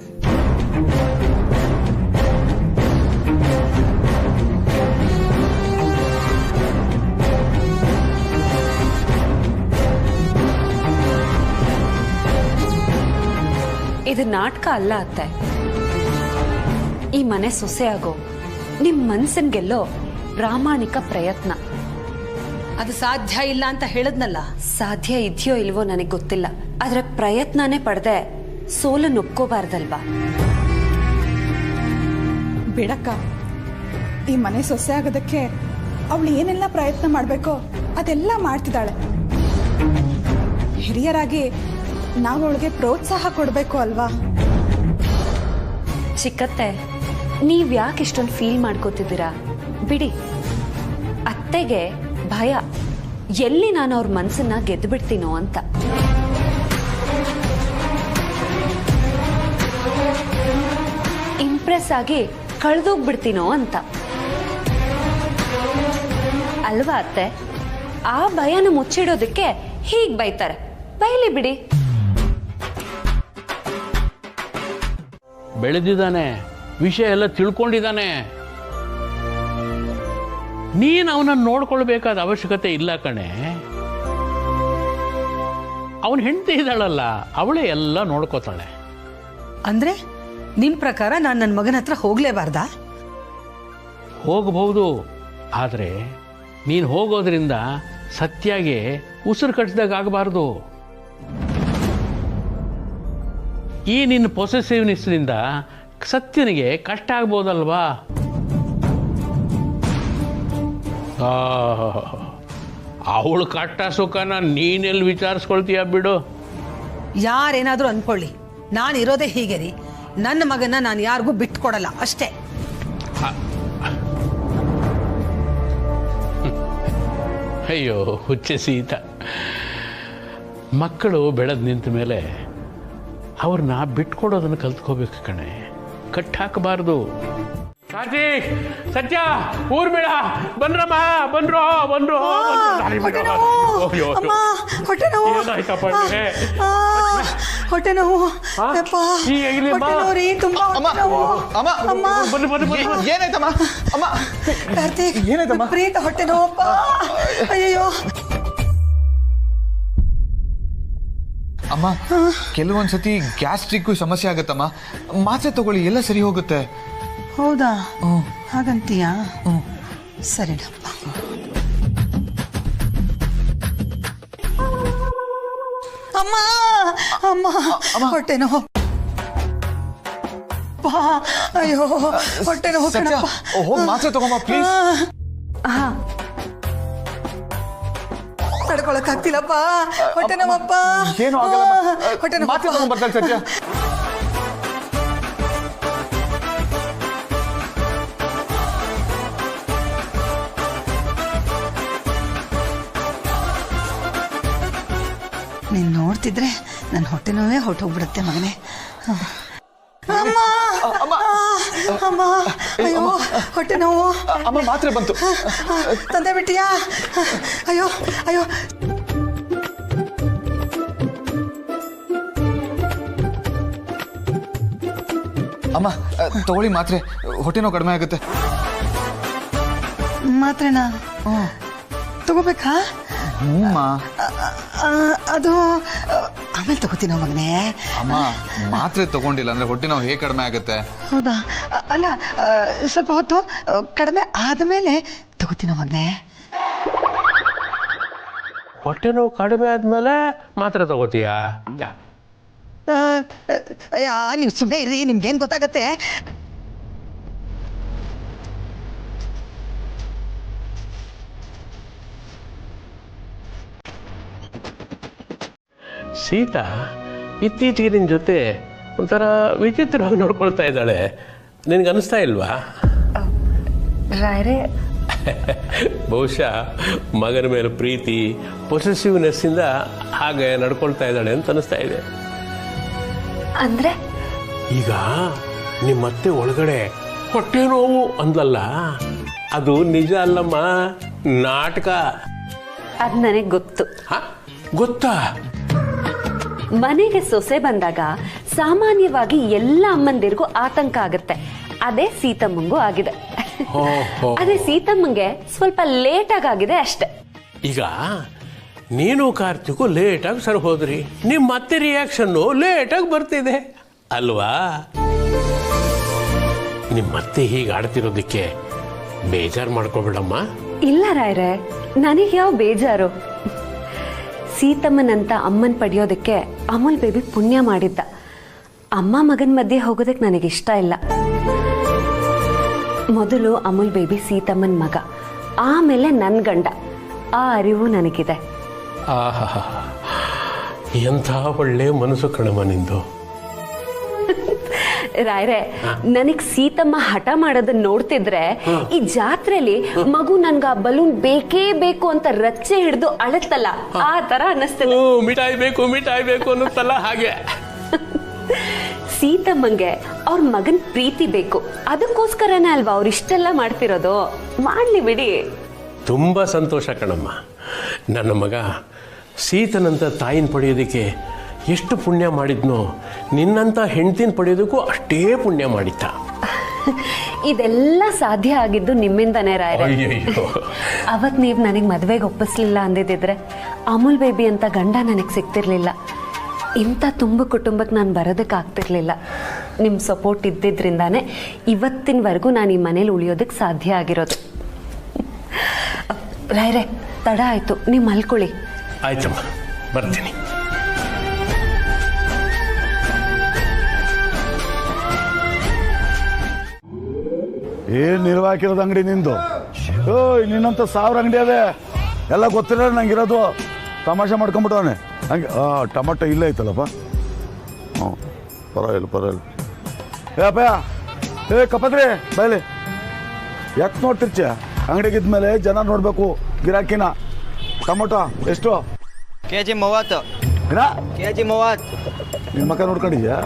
ಇದು ನಾಟಕ ಅಲ್ಲ ಅತ್ತೆ. ಈ ಮನೆ ಸೊಸೆಯಾಗೋ ನಿಮ್ ಮನ್ಸನ್ ಗೆಲ್ಲೋ ಪ್ರಾಮಾಣಿಕ ಪ್ರಯತ್ನ. ಅದು ಸಾಧ್ಯ ಇಲ್ಲ ಅಂತ ಹೇಳದ್ನಲ್ಲ. ಸಾಧ್ಯ ಇದೆಯೋ ಇಲ್ವೋ ನನಗೆ ಗೊತ್ತಿಲ್ಲ, ಆದ್ರೆ ಪ್ರಯತ್ನನೇ ಪಡೆದೆ ಸೋಲನ್ನು ಒಪ್ಕೋಬಾರ್ದಲ್ವಾ? ಬಿಡಕ್ಕ, ಈ ಮನೆ ಸೊಸೆ ಆಗೋದಕ್ಕೆ ಅವಳು ಏನೆಲ್ಲ ಪ್ರಯತ್ನ ಮಾಡಬೇಕೋ ಅದೆಲ್ಲ ಮಾಡ್ತಿದ್ದಾಳೆ. ಹಿರಿಯರಾಗಿ ನಾವು ಅವಳಿಗೆ ಪ್ರೋತ್ಸಾಹ ಕೊಡಬೇಕು ಅಲ್ವಾ? ಚಿಕ್ಕತ್ತೆ, ನೀವ್ ಯಾಕೆ ಇಷ್ಟೊಂದು ಫೀಲ್ ಮಾಡ್ಕೋತಿದ್ದೀರಾ? ಬಿಡಿ. ಅತ್ತೆಗೆ ಭಯ, ಎಲ್ಲಿ ನಾನು ಅವ್ರ ಮನ್ಸನ್ನ ಗೆದ್ದು ಬಿಡ್ತೀನೋ ಅಂತ. ಇಂಪ್ರೆಸ್ ಆಗಿ ಕಳೆದೋಗ್ಬಿಡ್ತೀನೋ ಅಂತ ಅಲ್ವಾ ಅತ್ತೆ? ಆ ಭಯನ ಮುಚ್ಚಿಡೋದಕ್ಕೆ ಹೀಗ್ ಬೈತಾರೆ. ಬೈಲಿ ಬಿಡಿ. ಬೆಳೆದಿದ್ದಾನೆ, ವಿಷಯ ಎಲ್ಲ ತಿಳ್ಕೊಂಡಿದ್ದಾನೆ. ನೀನು ಅವನನ್ನು ನೋಡ್ಕೊಳ್ಬೇಕಾದ ಅವಶ್ಯಕತೆ ಇಲ್ಲ ಕಣೆ. ಅವನ ಹೆಂಡತಿ ಇದ್ದಾಳಲ್ಲ, ಅವಳೇ ಎಲ್ಲ ನೋಡ್ಕೋತಾಳೆ. ಅಂದ್ರೆ ನಿಮ್ ಪ್ರಕಾರ ನಾನು ನನ್ನ ಮಗನ ಹತ್ರ ಹೋಗ್ಲೇಬಾರ್ದಾ? ಹೋಗಬಹುದು, ಆದರೆ ನೀನು ಹೋಗೋದ್ರಿಂದ ಸತ್ಯಾಗೆ ಉಸಿರು ಕಟ್ಟಿದಾಗ ಆಗಬಾರ್ದು. ಈ ನಿನ್ನ ಪೊಸೆಸಿವ್ನೆಸ್ನಿಂದ ಸತ್ಯನಿಗೆ ಕಷ್ಟ ಆಗ್ಬೋದಲ್ವಾ? ಅವಳು ಕಷ್ಟ ಸುಖನ ನೀನೆಲ್ಲಿ ವಿಚಾರಿಸ್ಕೊಳ್ತೀಯ ಬಿಡು. ಯಾರೇನಾದ್ರೂ ಅನ್ಕೊಳ್ಳಿ, ನಾನು ಇರೋದೇ ಹೀಗೆ ರೀ. ನನ್ನ ಮಗನ ನಾನು ಯಾರಿಗೂ ಬಿಟ್ಕೊಡಲ್ಲ ಅಷ್ಟೇ. ಅಯ್ಯೋ ಹುಚ್ಚೆ ಸೀತ, ಮಕ್ಕಳು ಬೆಳೆದು ನಿಂತ ಮೇಲೆ ಅವ್ರನ್ನ ಬಿಟ್ಕೊಡೋದನ್ನು ಕಲ್ತ್ಕೋಬೇಕು ಕಣೆ, ಕಟ್ಟಾಕಬಾರ್ದು. ಕಾರ್ತಿಕ್, ಸತ್ಯ, ಊರ್ಮಿಳ, ಬನ್ರಮ್ಮ, ಬಂದ್ರು. ಏನಾಯ್ತಪ್ಪ ನಿನಗೆ? ಹೊಟ್ಟೆ ನೋವು. ಏನಾಯ್ತಮ್ಮ? ಅಮ್ಮ, ಕಾರ್ತಿಕ್, ಏನಾಯ್ತಮ್ಮ? ಪ್ರೀತ ಹೊಟ್ಟೆ ನೋವಪ್ಪ. ಅಯ್ಯೋ ಅಮ್ಮ, ಕೆಲವೊಂದ್ಸತಿ ಗ್ಯಾಸ್ಟ್ರಿಕ್ ಸಮಸ್ಯೆ ಆಗತ್ತಮ್ಮ. ಮಾತ್ರೆ ತಗೊಳ್ಳಿ, ಎಲ್ಲ ಸರಿ ಹೋಗುತ್ತೆ. ಹೌದಾ? ಹಾಗಂತೀಯಾ? ಸರಿನಪ್ಪ. ಅಮ್ಮ ಅಮ್ಮ ಹೊಟ್ಟೆ ನೋವು. ಅಯ್ಯೋ ಹೊಟ್ಟೆ ನೋವು ಕಣಪ್ಪ. ಹೋಗಿ ಮಾತ್ರೆ ತಗೊಂಬ ಪ್ಲೀಸ್. ತಡ್ಕೊಳಕ್ ಆಗ್ತಿಲ್ಲಪ್ಪ, ಹೊಟ್ಟೆ ನೋವಪ್ಪ. ಏನು ಆಗಲ್ಲ, ಹೊಟ್ಟೆ ನೋವು. ಮಾತ್ರೆ ತಗೊಂಡ್ ಬರ್ತಾಳೆ ಸತ್ಯ. ನೀನ್ ನೋಡ್ತಿದ್ರೆ ನನ್ನ ಹೊಟ್ಟೆ ನೋವೇ ಹೊಟ್ಟೋಗ್ಬಿಡುತ್ತೆ ಮಗನೇ. ಅಮ್ಮ ಅಮ್ಮ, ಅಯ್ಯೋ ಹೊಟ್ಟೆ ನೋವು. ಅಮ್ಮ, ಮಾತ್ರೆ ಬಂತು. ತಂದೆ ಬಿಟ್ಟಿಯಾ? ಅಯ್ಯೋ ಅಯ್ಯೋ. ಅಮ್ಮ ತಗೊಳ್ಳಿ ಮಾತ್ರೆ, ಹೊಟ್ಟೆ ನೋವು ಕಡಿಮೆ ಆಗುತ್ತೆ. ಮಾತ್ರೆನಾ ತಗೋಬೇಕಾ? ಅದು ಆಮೇಲೆ ತಗೋತೀನೋ ಮಗನೇ. ಅಮ್ಮ, ಮಾತ್ರೆ ತಗೊಂಡಿಲ್ಲ ಅಂದ್ರೆ ಹೊಟ್ಟೆ ನೋವು ಹೇಗೆ ಕಡಿಮೆ ಆಗುತ್ತೆ? ಹೌದಾ? ಅಲ್ಲ, ಸ್ವಲ್ಪ ಹೊತ್ತು ಕಡಿಮೆ ಆದಮೇಲೆ ತಗೋತೀನೋ ಮಗನೇ. ಹೊಟ್ಟೆ ನೋವು ಕಡಿಮೆ ಆದ್ಮೇಲೆ ಮಾತ್ರೆ ತಗೋತೀಯಾ? ನೀವು ಸುಮ್ಮನೆ ಇರಿ, ನಿಮ್ಗೇನು ಗೊತ್ತಾಗತ್ತೆ? ಸೀತಾ ಇತ್ತೀಚೆಗೆ ನಿನ್ನ ಜೊತೆ ಒಂಥರ ವಿಚಿತ್ರವಾಗಿ ನೋಡ್ಕೊಳ್ತಾ ಇದ್ದಾಳೆ, ನಿನಗೆ ಅನಿಸ್ತಾ ಇಲ್ವಾ? ರಾಯರೇ, ಬಹುಶಃ ಮಗನ ಮೇಲೆ ಪ್ರೀತಿ, ಪೊಸೆಸಿವ್ನೆಸ್ಸಿಂದ ಹಾಗೆ ನಡ್ಕೊಳ್ತಾ ಇದ್ದಾಳೆ ಅಂತ ಅನಿಸ್ತಾ ಇದೆ. ಅಂದ್ರೆ ಈಗ ನಿಮ್ಮತ್ತೆ ಒಳಗಡೆ ಹೊಟ್ಟೆ ನೋವು ಅಂದ್ಲಲ್ಲ, ಅದು ನಿಜ ಅಲ್ಲಮ್ಮ, ನಾಟಕ. ಅದ್ ನನಗೆ ಗೊತ್ತು. ಗೊತ್ತಾ? ಮನೆಗೆ ಸೊಸೆ ಬಂದಾಗ ಸಾಮಾನ್ಯವಾಗಿ ಎಲ್ಲ ಅಮ್ಮಂದಿರಿಗೂ ಆತಂಕ ಆಗುತ್ತೆ. ಅದೇ ಸೀತಮ್ಮಂಗೂ ಆಗಿದೆ. ಅದೇ ಸೀತಮ್ಮಂಗೆ ಸ್ವಲ್ಪ ಲೇಟ್ ಆಗಿದೆ ಅಷ್ಟೆ. ಈಗ ನೀನು ಕಾರ್ತಿಕು ಲೇಟಾಗಿ ಸರ್ ಹೋದ್ರಿ, ನಿಮ್ಮ ಮತ್ತೆ ರಿಯಾಕ್ಷನ್ನು ಲೇಟಾಗಿ ಬರ್ತಿದೆ ಅಲ್ವಾ? ನಿಮ್ಮತ್ತೆ ಹೀಗೆ ಆಡ್ತಿರೋದಕ್ಕೆ ಬೇಜಾರು ಮಾಡ್ಕೊಬೇಡಮ್ಮ. ಇಲ್ಲ ರಾಯ್ರೆ, ನನಗೆ ಯಾವ ಬೇಜಾರು. ಸೀತಮ್ಮನಂತ ಅಮ್ಮನ್ ಪಡೆಯೋದಕ್ಕೆ ಅಮೂಲ್ ಬೇಬಿ ಪುಣ್ಯ ಮಾಡಿದ್ದ. ಅಮ್ಮ ಮಗನ ಮಧ್ಯೆ ಹೋಗೋದಕ್ಕೆ ನನಗಿಷ್ಟ ಇಲ್ಲ. ಮೊದಲು ಅಮೂಲ್ ಬೇಬಿ ಸೀತಮ್ಮನ ಮಗ, ಆಮೇಲೆ ನನ್ನ ಗಂಡ. ಆ ಅರಿವು ನನಗಿದೆ. ಎಂಥ ಒಳ್ಳೆ ಮನಸ್ಸು ಕಣಮ್ಮ ನಿಂದು. ರಾಯ್ರೆ, ನನಗ್ ಸೀತಮ್ಮ ಹಠ ಮಾಡೋದನ್ನ ನೋಡ್ತಿದ್ರೆ ಈ ಜಾತ್ರೆಲಿ ಮಗು ನನ್ಗ ಆ ಬಲೂನ್ ಬೇಕೇ ಬೇಕು ಅಂತ ರಚ್ಚೆ ಹಿಡಿದು ಅಳತ್ತಲ್ಲ, ಆ ತರ ಅನ್ನಿಸ್ತದೆ. ಮಿಠಾಯಿ ಬೇಕು ಅನ್ನುತ್ತಲ್ಲ ಹಾಗೆ. ಸೀತಮ್ಮಂಗೆ ಅವ್ರ ಮಗನ್ ಪ್ರೀತಿ ಬೇಕು, ಅದಕ್ಕೋಸ್ಕರನೇ ಅಲ್ವಾ ಅವ್ರು ಇಷ್ಟೆಲ್ಲ ಮಾಡ್ತಿರೋದು. ಮಾಡ್ಲಿ ಬಿಡಿ. ತುಂಬ ಸಂತೋಷ ಕಣಮ್ಮ. ನನ್ನ ಮಗ ಸೀತನಂತ ತಾಯಿನ ಪಡೆಯೋದಕ್ಕೆ ಎಷ್ಟು ಪುಣ್ಯ ಮಾಡಿದ್ನೋ, ನಿನ್ನಂತ ಹೆಂಡ್ತಿನ ಪಡೆಯೋದಕ್ಕೂ ಅಷ್ಟೇ ಪುಣ್ಯ ಮಾಡಿದ್ದ. ಇದೆಲ್ಲ ಸಾಧ್ಯ ಆಗಿದ್ದು ನಿಮ್ಮಿಂದನೇ ರಾಯ್ರೆ. ಅಯ್ಯಯ್ಯೋ, ಅವತ್ ನೀವ್ ನನಗ್ ಮದ್ವೆಗೆ ಒಪ್ಪಿಸ್ಲಿಲ್ಲ ಅಂದಿದ್ರೆ ಅಮೂಲ್ ಬೇಬಿ ಅಂತ ಗಂಡ ನನಗ್ ಸಿಗ್ತಿರ್ಲಿಲ್ಲ. ಇಂಥ ತುಂಬ ಕುಟುಂಬಕ್ಕೆ ನಾನು ಬರೋದಕ್ಕೆ ಆಗ್ತಿರ್ಲಿಲ್ಲ. ನಿಮ್ಮ ಸಪೋರ್ಟ್ ಇದ್ದಿದ್ರಿಂದಾನೇ ಇವತ್ತಿನವರೆಗೂ ನಾನು ಈ ಮನೇಲಿ ಉಳಿಯೋದಕ್ಕೆ ಸಾಧ್ಯ ಆಗಿರೋದು. ರಾಯ್ರೆ, ತಡ ಆಯ್ತು, ನೀವು ಮಲ್ಕೊಳ್ಳಿ. ಆಯ್ತಮ್ಮ, ಬರ್ತೀನಿ. ಏನ್ ನಿರ್ವಾಕಿರೋದು ಅಂಗಡಿ ನಿಂದು? ಓಯ್, ನಿನ್ನಂತ 1000 ಅಂಗಡಿ ಅದೇ, ಎಲ್ಲ ಗೊತ್ತಿಲ್ಲ ನಂಗಿರೋದು. ತಮಾಷೆ ಮಾಡ್ಕೊಂಬಿಟ್ಟವನೆ ಹಂಗೆ. ಟೊಮಟೊ ಇಲ್ಲೇ ಐತಲ್ಲಪ್ಪ. ಹ್ಞೂ, ಪರವಾಗಿಲ್ಲ. ಏ ಕಪದ್ರಿ ಬಯಲಿ, ಯಾಕೆ ನೋಡ್ತಿರ್ಚ? ಅಂಗಡಿಗಿದ್ಮೇಲೆ ಜನ ನೋಡ್ಬೇಕು, ಗಿರಾಕಿನ. ಟೊಮಟೊ ಎಷ್ಟು? KG 30. ಏನ KG 30. ನಿನ್ನ ಮಕ್ಕ ನೋಡ್ಕೊಂಡಿದ್ಯಾ?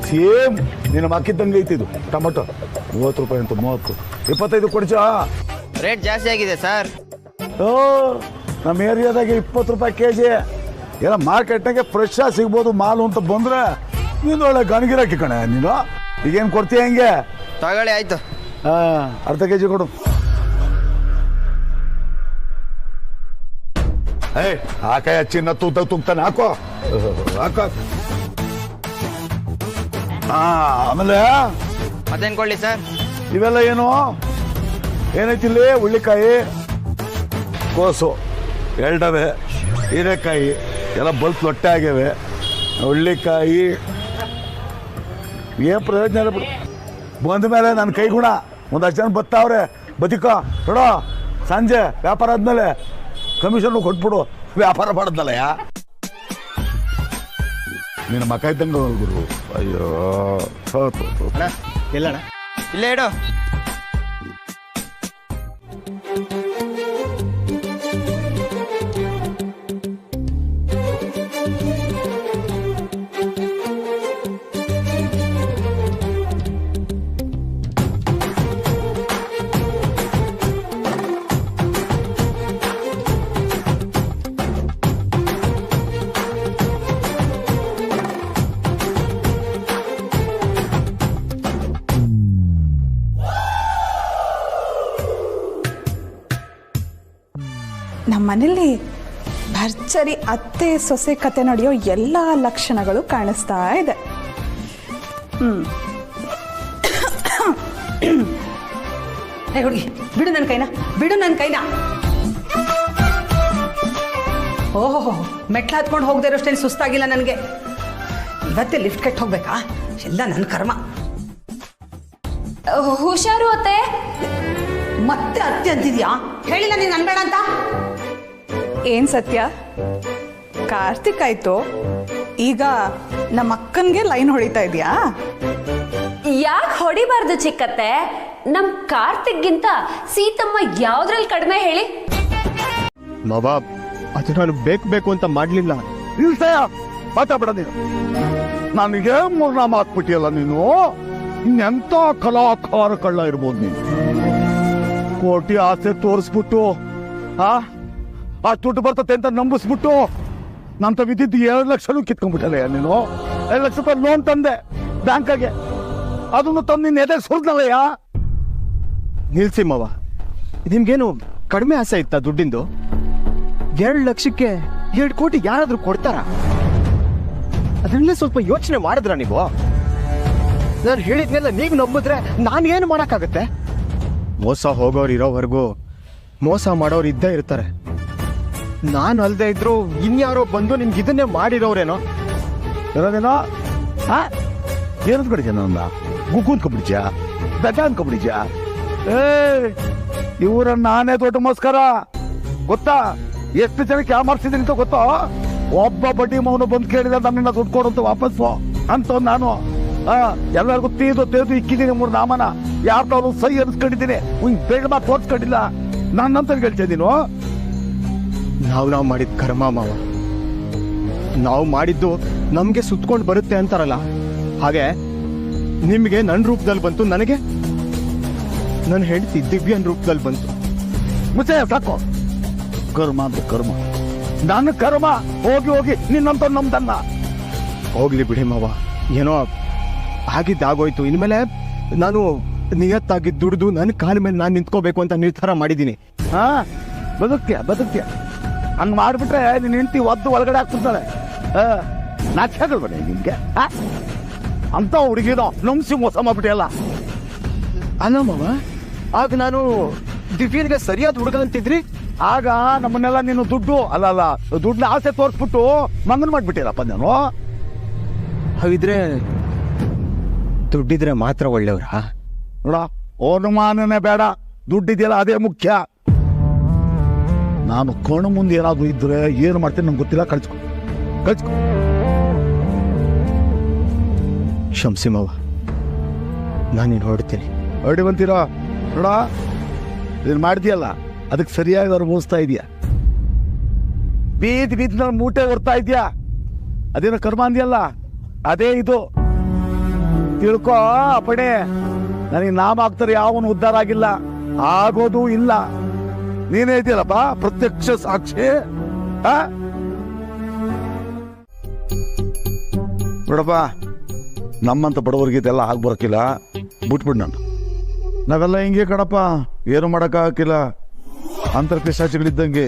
ಸೇಮ್ ನಿನ್ನ ಮಕ್ಕಿದ್ದಂಗೆ ಐತಿದು ಟೊಮಟೊ. 30 ರೂಪಾಯಿ ಅಂತ 30, 25 ಕೊಡ್ಚ. ರೇಟ್ ಜಾಸ್ತಿ ಆಗಿದೆ ಸರ್. ಓ, ನಮ್ಮ ಏರಿಯಾದಾಗೆ 20 ರೂಪಾಯಿ KG. ಎಲ್ಲ ಮಾರ್ಕೆಟ್ನಾಗೆ ಫ್ರೆಶ್ ಆಗಿ ಸಿಗ್ಬೋದು ಮಾಲು ಅಂತ ಬಂದ್ರೆ ನೀನು ಒಳ್ಳೆ ಗಣಗಿರಾಕಿ ಕಣೆ ನೀನು. ಈಗೇನು ಕೊಡ್ತೀಯ ಹೆಂಗೆ? ತಗೊಳ್ಳಿ ಆಯ್ತು. ಅರ್ಧ KG ಕೊಡು. ಏಯ್, ಹಾಕಾಯ ಚಿನ್ನ ತೂಗ್ತಾನೆ, ಹಾಕೋ. ಆಮೇಲೆ ಮತ್ತೇನು ಕೊಡ್ಲಿ ಸರ್? ಇವೆಲ್ಲ ಏನು ಏನೈತಿ ಇಲ್ಲಿ? ಹುಳ್ಳಿಕಾಯಿ, ಕೋಸು, ಎರಡವೆ, ಹೀರೆಕಾಯಿ ಎಲ್ಲ ಬಲ್ತ್ ಲೊಟ್ಟೆ ಆಗ್ಯಾವೆ. ಹುಳ್ಳಿಕಾಯಿ ಏನು ಪ್ರಯೋಜನ ಇಲ್ಲ ಬಿಡು. ಬಂದ ಮೇಲೆ ನನ್ನ ಕೈಗುಣ ಒಂದಷ್ಟು ಜನ ಬತ್ತಾವ್ರೆ, ಬದುಕೋ ನೋಡೋ. ಸಂಜೆ ವ್ಯಾಪಾರ ಆದ್ಮೇಲೆ ಕಮಿಷನ್ ಕೊಟ್ಬಿಡು, ವ್ಯಾಪಾರ ಮಾಡಿದ್ನಲ್ಲ. ನಿನ್ನ ಮಕ ಇದ್ದಂಗೆ ಗುರು. ಅಯ್ಯೋ, ಎಲ್ಲಣ್ಣ? ಇಲ್ಲೇ ಇಡು. ನಮ್ಮ ಮನೇಲಿ ಭರ್ಜರಿ ಅತ್ತೆ ಸೊಸೆ ಕತೆ ನಡೆಯೋ ಎಲ್ಲ ಲಕ್ಷಣಗಳು ಕಾಣಿಸ್ತಾ ಇದೆ. ಹೇ ಹುಡುಗಿ, ಬಿಡು ನನ್ನ ಕೈನ. ಓಹೋ, ಮೆಟ್ಲು ಹತ್ಕೊಂಡು ಹೋಗದೆ ಇರೋಷ್ಟೇನು ಸುಸ್ತಾಗಿಲ್ಲ ನನಗೆ. ಇವತ್ತೇ ಲಿಫ್ಟ್ ಕೆಟ್ಟು ಹೋಗ್ಬೇಕಾ? ಎಲ್ಲ ನನ್ನ ಕರ್ಮ. ಹುಷಾರು ಅತ್ತೆ. ಮತ್ತೆ ಅತ್ತೆ ಅಂತಿದ್ಯಾ? ಹೇಳಿಲ್ಲ ನೀನು ಅನ್ಬೇಡ ಅಂತ. ಏನ್ ಸತ್ಯ, ಕಾರ್ತಿಕ್ ಆಯ್ತು, ಈಗ ನಮ್ಮ ಅಕ್ಕನ್ಗೆ ಲೈನ್ ಹೊಡಿತಾ ಇದೆಯಾ? ಯಾಕೆ ಹೊಡಿಬಾರ್ದು ಚಿಕ್ಕತ್ತೆ? ನಮ್ ಕಾರ್ತಿಕ್ಗಿಂತ ಸೀತಮ್ಮ ಯಾವ್ದ್ರಲ್ಲಿ ಕಡಿಮೆ ಹೇಳಿ? ಮಾವ, ಅದು ನಾನು ಬೇಕು ಅಂತ ಮಾಡ್ಲಿಲ್ಲ. ನಿಲ್ಸಯ್ಯ, ಮಾತಾಡ್ಬೇಡ ನೀನು. ನನಗೆ ಮೂರ್ನಾಮ ಹಾಕ್ಬಿಟ್ಟಿಯಲ್ಲ ನೀನು. ಇನ್ನೆಂತ ಕಲಾಕಾರ ಕಳ್ಳ ಇರ್ಬೋದು ನೀನು. ಕೋಟಿ ಆಸೆ ತೋರಿಸ್ಬಿಟ್ಟು ಆ ದುಡ್ಡು ಬರ್ತತೆ ಅಂತ ನಂಬಿಸ್ಬಿಟ್ಟು ನಂತ ವಿದ್ಯುತ್ 2 ಲಕ್ಷನೂ ಕಿತ್ಕೊಂಡ್ಬಿಟ್ಟಲ್ಲ ನೀನು. 2 ಲಕ್ಷ ರೂಪಾಯಿ ಲೋನ್ ತಂದೆ ಬ್ಯಾಂಕಾಗೆ, ಅದನ್ನು ತಂದು ನಿನ್ನ ಎದೆ ಸುರಿದ್ನಲ್ಲಯ್ಯ. ನಿಲ್ಸಿ ಮಾವ, ನಿಮ್ಗೇನು ಕಡಿಮೆ ಆಸೆ ಇತ್ತಾ ದುಡ್ಡಿಂದು? 2 ಲಕ್ಷಕ್ಕೆ 2 ಕೋಟಿ ಯಾರಾದ್ರೂ ಕೊಡ್ತಾರ? ಅದನ್ನೇ ಸ್ವಲ್ಪ ಯೋಚನೆ ಮಾಡಿದ್ರ ನೀವು? ನಾನು ಹೇಳಿದ್ನೆಲ್ಲ ನೀವು ನಂಬಿದ್ರೆ ನಾನೇನು ಮಾಡಕ್ಕಾಗತ್ತೆ? ಮೋಸ ಹೋಗೋರು ಇರೋವರೆಗೂ ಮೋಸ ಮಾಡೋರು ಇದ್ದೇ ಇರ್ತಾರೆ. ನಾನು ಅಲ್ದೇ ಇದ್ರು ಇನ್ಯಾರೋ ಬಂದು ನಿಮ್ಗೆ ಇದನ್ನೇ ಮಾಡಿರೋರೇನೋ. ಇರೋದೇನೋ ಏನಂತ ಕಡಿದ್ಯಾ? ನನ್ನ ಗುಗ್ಗು ಅಂದ್ಕೊಂಡ್ಬಿಡಿದ್ಯಾ? ಬೆಟ್ಟ ಅಂದ್ಕೊಂಡ್ಬಿಡಿದ್ಯಾ? ಇವರ ನಾನೇ ದೊಡ್ಡ ಮೋಸ್ಕರ ಗೊತ್ತಾ? ಎಷ್ಟು ಜನಕ್ಕೆ ಯಾಮಾರಿಸಿದ್ದೀನಿ ಅಂತ ಗೊತ್ತೋ? ಒಬ್ಬ ಬಡ್ಡಿ ಮೌನ ಬಂದು ಕೇಳಿದ ನನ್ನನ್ನ ದುಡ್ಡು ಕೊಡುವಂತ ವಾಪಸ್ಸು ಅಂತ ನಾನು ಎಲ್ಲರಿಗೂ ತೇದು ಇಕ್ಕಿದ್ದೀನಿ 3 ನಾಮನ ಯಾರು ಸೈ ಅನ್ಸ್ಕೊಂಡಿದ್ದೀನಿ ಬೇಡ ಮಾತು ತೋರ್ಸ್ಕೊಂಡಿಲ್ಲ ನನ್ನಂತ ಹೇಳ್ತಾ ನೀನು. ನಾವು ಮಾಡಿದ ಕರ್ಮ ಮಾವ, ನಾವು ಮಾಡಿದ್ದು ನಮ್ಗೆ ಸುತ್ಕೊಂಡು ಬರುತ್ತೆ ಅಂತಾರಲ್ಲ, ಹಾಗೆ ನಿಮ್ಗೆ ನನ್ನ ರೂಪದಲ್ಲಿ ಬಂತು, ನನಗೆ ನನ್ನ ಹೆಂಡತಿ ದಿವ್ಯನ್ ರೂಪದಲ್ಲಿ ಬಂತು. ಮುಚ್ಚೆ ಸಾಕು. ಕರ್ಮ ಅಂದ್ರೆ ಕರ್ಮ, ನನ್ನ ಕರ್ಮ ಹೋಗಿ ನಿನ್ನಂತ ನಮ್ದನ್ನ. ಹೋಗ್ಲಿ ಬಿಡಿ ಮಾವ, ಏನೋ ಆಗಿದ್ದಾಗೋಯ್ತು. ಇನ್ಮೇಲೆ ನಾನು ನಿಯತ್ತಾಗಿ ದುಡ್ದು ನನ್ನ ಕಾಲ ಮೇಲೆ ನಾನು ನಿಂತ್ಕೋಬೇಕು ಅಂತ ನಿರ್ಧಾರ ಮಾಡಿದ್ದೀನಿ. ಬದುಕ್ಯ ಹಂಗ್ ಮಾಡ್ಬಿಟ್ರೆ ನಿನ್ನ ಹೆಂಡತಿ ಒದ್ದು ಒಳಗಡೆ ಹಾಕ್ಬಿಡ್ತಾಳೆ. ನಾಚ್ಯಾಗಲ್ವ ನಿಮ್ಗೆ? ಅಂತ ಹುಡುಗಿನೋ ನಂಬಿಸಿ ಮೋಸ ಮಾಡ್ಬಿಟ್ಟಿಯಲ್ಲ. ಅಲ್ಲ ಮಾವ, ಆಗ ನಾನು ದಿವ್ಯನಿಗೆ ಸರಿಯಾದ ಹುಡುಗ ಅಂತಿದ್ರಿ. ಆಗ ನಮ್ಮನ್ನೆಲ್ಲ ನೀನು ದುಡ್ಡನ್ನ ಆಸೆ ತೋರಿಸ್ಬಿಟ್ಟು ಮಂಗನ್ ಮಾಡ್ಬಿಟ್ಟಿರಪ್ಪ ನಾನು. ಹಾಗಿದ್ರೆ ದುಡ್ಡಿದ್ರೆ ಮಾತ್ರ ಒಳ್ಳೆಯವ್ರ? ನೋಡ, ಅನುಮಾನನೇ ಬೇಡ, ದುಡ್ಡಿದೆಯಲ್ಲ ಅದೇ ಮುಖ್ಯ. ನಾನು ಕಣ್ಣು ಮುಂದೆ ಏನಾದ್ರು ಇದ್ರೆ ಏನು ಮಾಡ್ತೀನಿ ನಂಗೆ ಗೊತ್ತಿಲ್ಲ. ಕಳ್ಸ್ಕೊ. ಕ್ಷಮಿಸಿ ಮಾವ, ನಾನಿನ್ನು ಹೊರಡ್ತೀನಿ. ಹೊರಡಿವಂತೀರೋ? ನೋಡ, ಇದನ್ನು ಮಾಡ್ತೀಯಲ್ಲ ಅದಕ್ಕೆ ಸರಿಯಾಗಿ ಅನುಭವಿಸ್ತಾ ಇದೆಯಾ. ಬೀದಿ ನಾನು ಮೂಟೆ ಹೊರ್ತಾ ಇದೆಯಾ, ಅದೇನೋ ಕರ್ಮ ಅಂದ್ಯಲ್ಲ, ಅದೇ ಇದು. ತಿಳ್ಕೋ ಅಪ್ಪಣೆ, ನನಗೆ ನಾಮ ಆಗ್ತಾರೆ ಯಾವನು ಉದ್ಧಾರ ಆಗಿಲ್ಲ, ಆಗೋದು ಇಲ್ಲ. ನೀನೇ ಇದೆಯಲ್ಲಪ್ಪ ಪ್ರತ್ಯಕ್ಷ ಸಾಕ್ಷಿ. ನೋಡಪ್ಪ, ನಮ್ಮಂತ ಬಡವರಿಗೆ ಇದೆಲ್ಲ ಆಗ್ಬರಕಿಲ್ಲ, ಬಿಟ್ಬಿಡ್. ನಾವೆಲ್ಲ ಹಿಂಗೆ ಕಣಪ್ಪ, ಏನು ಮಾಡೋಕ್ಕಾಗಿಲ್ಲ. ಅಂತರ್ಪಿಶಾಚಿಗಳಿದ್ದಂಗೆ,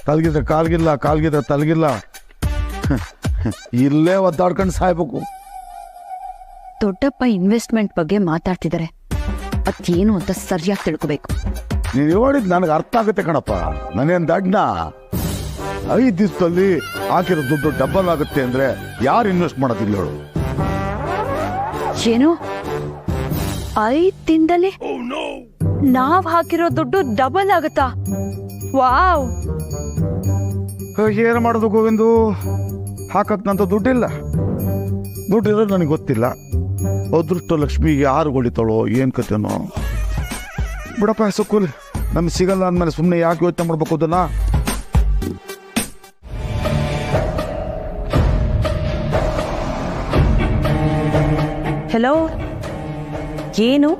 ತಲಗಿದ್ರೆ ಕಾಲ್ಗಿಲ್ಲ, ಕಾಲ್ಗಿದ್ರೆ ತಲಗಿಲ್ಲ, ಇಲ್ಲೇ ಒದ್ದಾಡ್ಕೊಂಡು ಸಾಯ್ಬೇಕು. ದೊಡ್ಡಪ್ಪ ಇನ್ವೆಸ್ಟ್ಮೆಂಟ್ ಬಗ್ಗೆ ಮಾತಾಡ್ತಿದ್ದಾರೆ, ಅದೇನು ಅಂತ ಸರಿಯಾಗಿ ತಿಳ್ಕೋಬೇಕು. ನೀನು ಹೇಳಿದ್ ನನಗೆ ಅರ್ಥ ಆಗುತ್ತೆ ಕಣಪ್ಪ. ನಾನೇನು ದಡ್ನ? 5 ದಿವಸದಲ್ಲಿ ಹಾಕಿರೋ ದುಡ್ಡು ಡಬಲ್ ಆಗುತ್ತೆ ಅಂದ್ರೆ ಯಾರು ಇನ್ವೆಸ್ಟ್ ಮಾಡೋದಿಲ್ಲ ಹೇಳು? ಏನು 5 ದಿನದಲ್ಲಿ ನಾವ್ ಹಾಕಿರೋ ದುಡ್ಡು ಡಬಲ್ ಆಗುತ್ತಾ? ವಾವ್! ಏನು ಮಾಡೋದು ಗೋವಿಂದು? ಹಾಕಕ್ನಂತ ದುಡ್ಡಿಲ್ಲ. ದುಡ್ಡಿರೋದು ನನಗೆ ಗೊತ್ತಿಲ್ಲ. ಅದೃಷ್ಟ ಲಕ್ಷ್ಮಿ ಯಾರು ಹೊಳಿತಾಳೋ ಏನ್ ಕತೆನೋ. ಬಿಡಪ್ಪ, ಸುಕ್ಕೂಲಿ ನಮ್ಗೆ ಸಿಗಲ್ಲ ಅಂದ್ಮೇಲೆ ಸುಮ್ಮನೆ ಯಾಕೆ ಯೋಚನೆ ಮಾಡ್ಬೇಕು ಅದನ್ನ. ಹಲೋ, ಏನು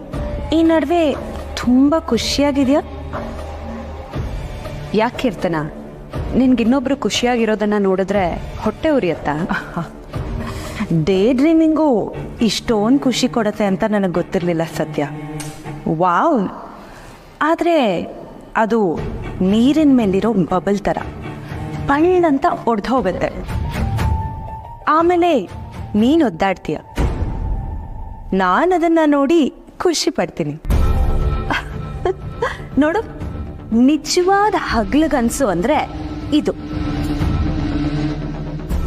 ಈ ನಡುವೆ ತುಂಬಾ ಖುಷಿಯಾಗಿದೆಯಾ? ಯಾಕಿರ್ತನ? ನಿನ್ಗಿನ್ನೊಬ್ರು ಖುಷಿಯಾಗಿರೋದನ್ನ ನೋಡಿದ್ರೆ ಹೊಟ್ಟೆ ಉರಿಯತ್ತಾ? ಡೇ ಡ್ರೀಮಿಂಗು ಇಷ್ಟೊಂದು ಖುಷಿ ಕೊಡುತ್ತೆ ಅಂತ ನನಗೆ ಗೊತ್ತಿರಲಿಲ್ಲ ಸತ್ಯ. ವಾವ್! ಆದರೆ ಅದು ನೀರಿನ ಮೇಲಿರೋ ಬಬಲ್ ಥರ ಪಳ್ಳಂತ ಒಡೆದು ಹೋಗುತ್ತೆ, ಆಮೇಲೆ ನೀನು ಒದ್ದಾಡ್ತೀಯ. ನಾನು ಅದನ್ನು ನೋಡಿ ಖುಷಿ ಪಡ್ತೀನಿ. ನೋಡು, ನಿಜವಾದ ಹಗ್ಲಗನ್ಸು ಅಂದ್ರೆ ಇದು.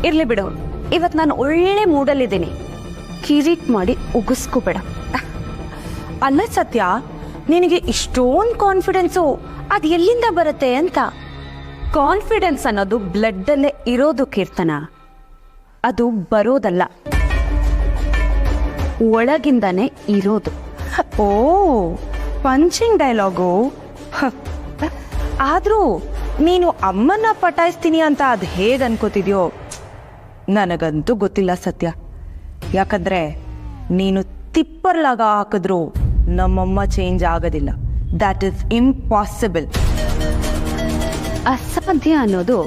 ಇರ್ಲಿ ಬಿಡು, ಇವತ್ತು ನಾನು ಒಳ್ಳೆ ಮೂಡಲ್ಲಿದ್ದೀನಿ, ಕಿರಿಕ್ ಮಾಡಿ ಉಗಿಸ್ಕೋಬೇಡ. ಅಲ್ಲ ಸತ್ಯ, ನಿನಗೆ ಇಷ್ಟೊಂದು ಕಾನ್ಫಿಡೆನ್ಸು ಅದು ಎಲ್ಲಿಂದ ಬರುತ್ತೆ ಅಂತ? ಕಾನ್ಫಿಡೆನ್ಸ್ ಅನ್ನೋದು ಬ್ಲಡ್ಡಲ್ಲೇ ಇರೋದು ಕೀರ್ತನ, ಅದು ಬರೋದಲ್ಲ, ಒಳಗಿಂದಾನೆ ಇರೋದು. ಓ, ಪಂಚಿಂಗ್ ಡೈಲಾಗು. ಆದರೂ ನೀನು ಅಮ್ಮನ್ನ ಪಟಾಯಿಸ್ತೀನಿ ಅಂತ ಅದು ಹೇಗೆ ಅನ್ಕೋತಿದ್ಯೋ ನನಗಂತೂ ಗೊತ್ತಿಲ್ಲ ಸತ್ಯ. ಯಾಕಂದ್ರೆ ನೀನು ತಿಪ್ಪರ್ಲಾಗ ಹಾಕಿದ್ರು ನಮ್ಮಮ್ಮ ಚೇಂಜ್ ಆಗೋದಿಲ್ಲ. That is impossible. ಅಸಾಧ್ಯ ಅನ್ನೋದು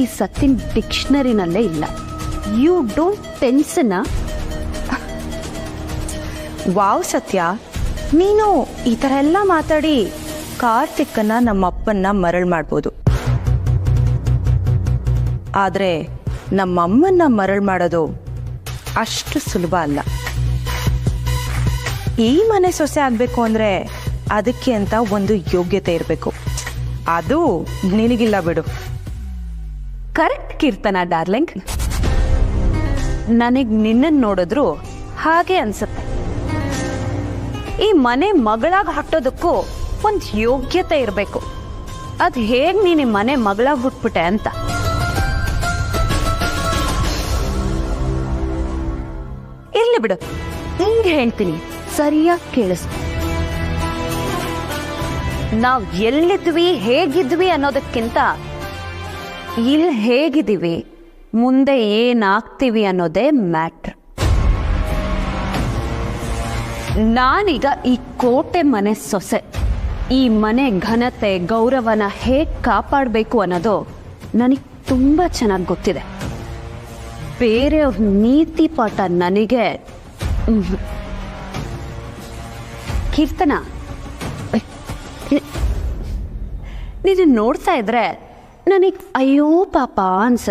ಈ ಸತ್ತಿನ ಡಿಕ್ಷನರಿನಲ್ಲೇ ಇಲ್ಲ. You don't tension. ವಾವ್ ಸತ್ಯ, ನೀನು ಈ ಥರ ಎಲ್ಲ ಮಾತಾಡಿ ಕಾರ್ತಿಕನ್ನ ನಮ್ಮಪ್ಪನ್ನ ಮರಳು ಮಾಡ್ಬೋದು, ಆದರೆ ನಮ್ಮಮ್ಮನ್ನ ಮರಳು ಮಾಡೋದು ಅಷ್ಟು ಸುಲಭ ಅಲ್ಲ. ಈ ಮನೆ ಸೊಸೆ ಆಗಬೇಕು ಅಂದರೆ ಅದಕ್ಕೆ ಅಂತ ಒಂದು ಯೋಗ್ಯತೆ ಇರಬೇಕು. ಅದು ನಿನಗಿಲ್ಲ ಬಿಡು. ಕರೆಕ್ಟ್ ಕೀರ್ತನ ಡಾರ್ಲಿಂಗ್, ನನಗೆ ನಿನ್ನನ್ನು ನೋಡಿದ್ರು ಹಾಗೆ ಅನ್ಸುತ್ತೆ. ಈ ಮನೆ ಮಗಳಾಗಿ ಹುಟ್ಟೋದಕ್ಕೂ ಒಂದು ಯೋಗ್ಯತೆ ಇರಬೇಕು. ಅದು ಹೇಗೆ ನೀನು ಮನೆ ಮಗಳಾಗಿ ಹುಟ್ಬಿಟ್ಟೆ ಅಂತ. ಬಿಡು, ಹಿಂಗೆ ಹೇಳ್ತೀನಿ, ಸರಿಯಾಗಿ ಕೇಳಿಸ್. ನಾವು ಎಲ್ಲಿದ್ವಿ ಹೇಗಿದ್ವಿ ಅನ್ನೋದಕ್ಕಿಂತ ಇಲ್ಲಿ ಹೇಗಿದ್ದೀವಿ ಮುಂದೆ ಏನಾಗ್ತೀವಿ ಅನ್ನೋದೇ ಮ್ಯಾಟ್ರ್. ನಾನೀಗ ಈ ಕೋಟೆ ಮನೆ ಸೊಸೆ. ಈ ಮನೆ ಘನತೆ ಗೌರವನ ಹೇಗೆ ಕಾಪಾಡಬೇಕು ಅನ್ನೋದು ನನಗೆ ತುಂಬ ಚೆನ್ನಾಗಿ ಗೊತ್ತಿದೆ. ಬೇರೆಯವ್ರ ನೀತಿ ಪಾಠ ನನಗೆ ಕೀರ್ತನ, ನೀನು ನೋಡ್ತಾ ಇದ್ರೆ ನನಗೆ ಅಯ್ಯೋ ಪಾಪ ಅನ್ಸುತ್ತೆ.